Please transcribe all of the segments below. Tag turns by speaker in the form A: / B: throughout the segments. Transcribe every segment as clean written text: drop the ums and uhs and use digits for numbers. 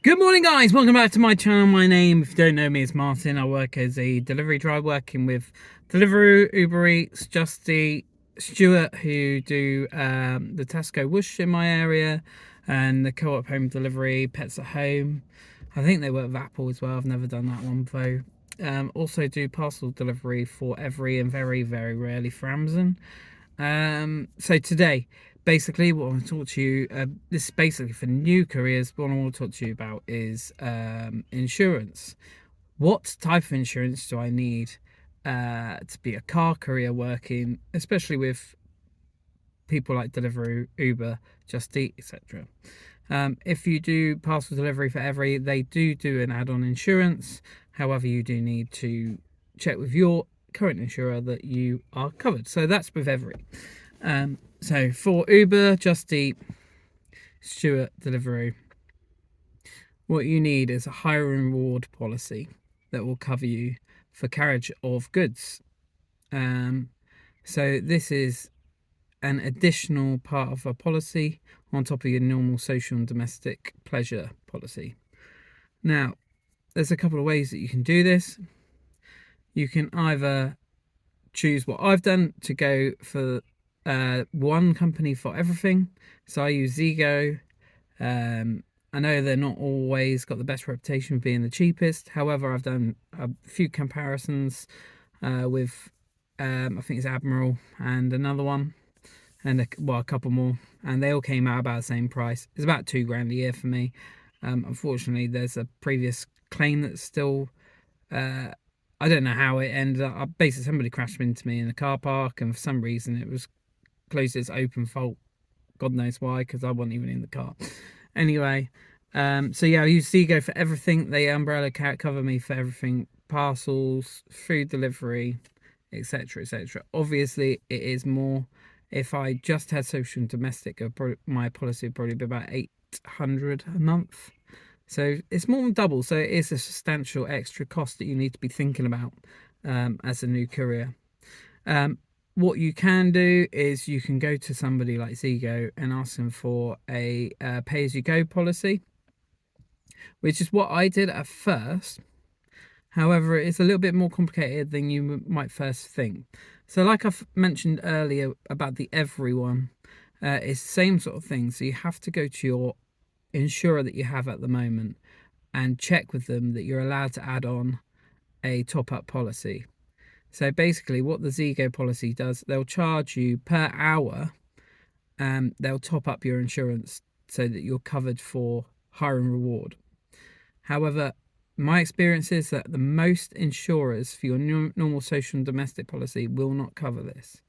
A: Good morning, guys. Welcome back to my channel. My name, if you don't know me, is Martin. I work as a delivery driver, working with Deliveroo, Uber Eats, Just Eat, Stuart, who do the Tesco Whoosh in my area, and the Co-op Home Delivery, Pets at Home. I think they work with Apple as well. I've never done that one though. Also do parcel delivery for Every and very, very rarely for Amazon. So today, basically, what I want to talk to you, this is basically for new careers. What I want to talk to you about is insurance. What type of insurance do I need to be a car courier working, especially with people like Deliveroo, Uber, Just Eat, etc. If you do parcel delivery for Every, they do an add-on insurance. However, you do need to check with your current insurer that you are covered. So that's with Every. So for Uber, Just Eat, Stuart, Deliveroo, what you need is a hire and reward policy that will cover you for carriage of goods. So this is an additional part of a policy on top of your normal social and domestic pleasure policy. Now, there's a couple of ways that you can do this. You can either choose what I've done to go for one company for everything. So I use Zego. I know they're not always got the best reputation of being the cheapest. However, I've done a few comparisons with, I think it's Admiral and another one, and a couple more, and they all came out about the same price. It's about £2 a year for me. Unfortunately, there's a previous claim that's still. I don't know how it ended up. Basically, somebody crashed into me in a car park, and for some reason, it was closed as open fault. God knows why, because I wasn't even in the car. Anyway, so yeah, I use Zego for everything. They umbrella cover me for everything: parcels, food delivery, etc., etc. Obviously, it is more. If I just had social and domestic, my policy would probably be about 800 a month. So it's more than double. So it is a substantial extra cost that you need to be thinking about as a new courier. What you can do is you can go to somebody like Zego and ask them for a pay-as-you-go policy, which is what I did at first. However, it's a little bit more complicated than you might first think. So like I've mentioned earlier about the Everyone, it's the same sort of thing. So you have to go to your insurer that you have at the moment and check with them that you're allowed to add on a top-up policy. So basically what the Zego policy does, they'll charge you per hour, they'll top up your insurance so that you're covered for hire and reward. However, my experience is that the most insurers for your normal social and domestic policy will not cover this.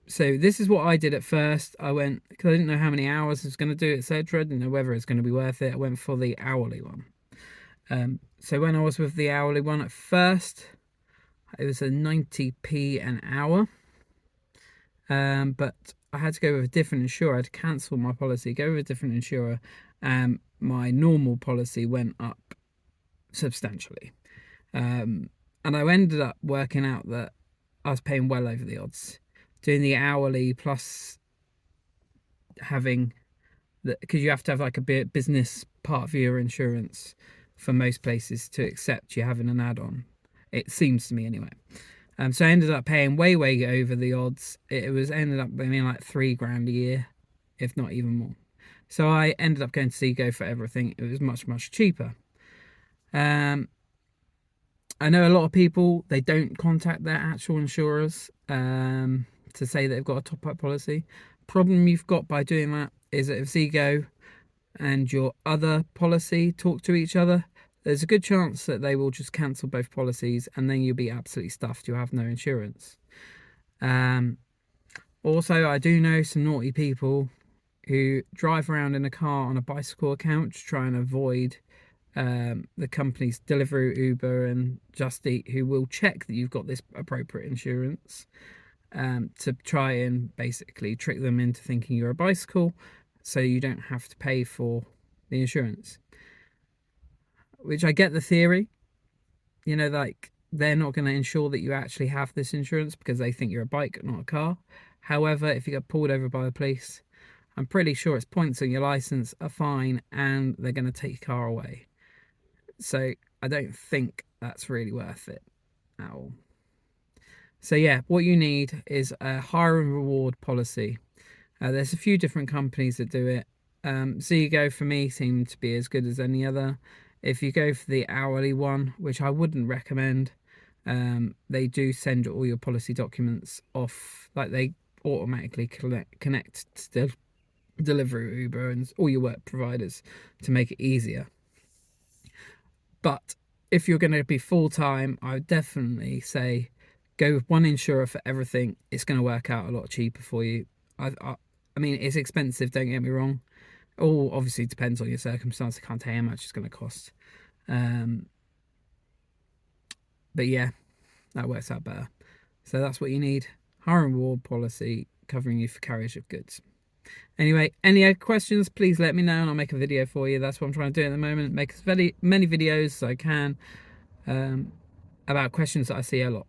A: So this is what I did at first. I went, because I didn't know how many hours I was going to do, etc. I didn't know whether it's going to be worth it. I went for the hourly one. So when I was with the hourly one at first, it was a 90p an hour. But I had to go with a different insurer. I had to cancel my policy, go with a different insurer. My normal policy went up substantially. And I ended up working out that I was paying well over the odds. Doing the hourly plus having because you have to have like a business part of your insurance for most places to accept you having an add-on. It seems to me anyway. So I ended up paying way over the odds. It was ended up being like £3 a year, if not even more. So I ended up going to Zego for everything. It was much cheaper. I know a lot of people, they don't contact their actual insurers to say they've got a top-up policy. Problem you've got by doing that is that if Zego and your other policy talk to each other, there's a good chance that they will just cancel both policies and then you'll be absolutely stuffed. You'll have no insurance. Also, I do know some naughty people who drive around in a car on a bicycle account to try and avoid the companies Deliveroo, Uber and Just Eat, who will check that you've got this appropriate insurance to try and basically trick them into thinking you're a bicycle so you don't have to pay for the insurance. Which I get the theory, you know, like they're not going to ensure that you actually have this insurance because they think you're a bike, not a car. However, if you get pulled over by the police, I'm pretty sure it's points on your license, a fine, and they're going to take your car away. So I don't think that's really worth it at all. So yeah, what you need is a hire and reward policy. There's a few different companies that do it. Zego for me seemed to be as good as any other. If you go for the hourly one, which I wouldn't recommend, they do send all your policy documents off, like they automatically connect to Deliveroo, Uber, and all your work providers to make it easier. But if you're going to be full-time, I would definitely say go with one insurer for everything. It's going to work out a lot cheaper for you. I mean, it's expensive, don't get me wrong. All obviously depends on your circumstance. I can't tell you how much it's going to cost. But yeah, that works out better. So that's what you need. Hire and reward policy covering you for carriage of goods. Anyway, any other questions, please let me know and I'll make a video for you. That's what I'm trying to do at the moment. Make as many videos as I can about questions that I see a lot.